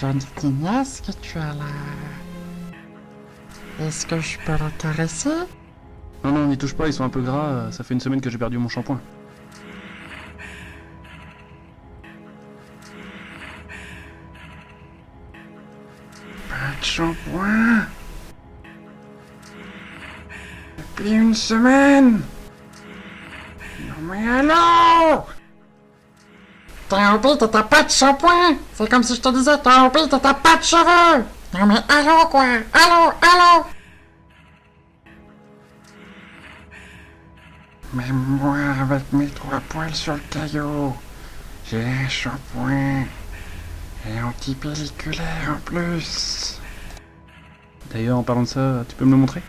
jolie tignasse que tu as là. Est-ce que je peux la caresser? Non, non, n'y touche pas, ils sont un peu gras, ça fait une semaine que j'ai perdu mon shampoing. Pas de shampoing? Depuis une semaine? Non mais alors? T'as oublié que t'as pas de shampoing? C'est comme si je te disais, t'as oublié que t'as pas de cheveux! Non mais allô quoi? Allô, allô? Même moi, avec mes 3 poils sur le caillou, j'ai un shampoing. Et antipelliculaire en plus. D'ailleurs, en parlant de ça, tu peux me le montrer?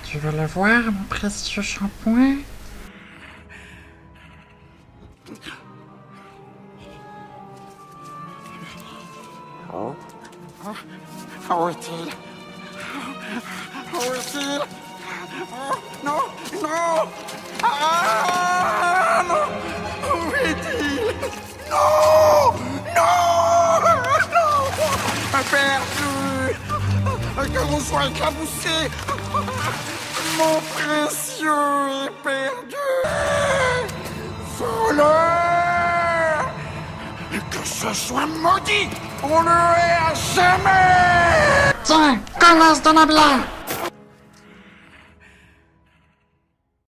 Tu veux le voir, mon précieux shampoing? Oh. Où est-il? Où est-il? Oh, non, non! Ah, non! Où est-il? Non! Non! Non! Perdu! Que l'on soit éclaboussé! Mon précieux est perdu! Voleur! Que ce soit maudit! On le hait à jamais! Tiens, connasse de Nabla!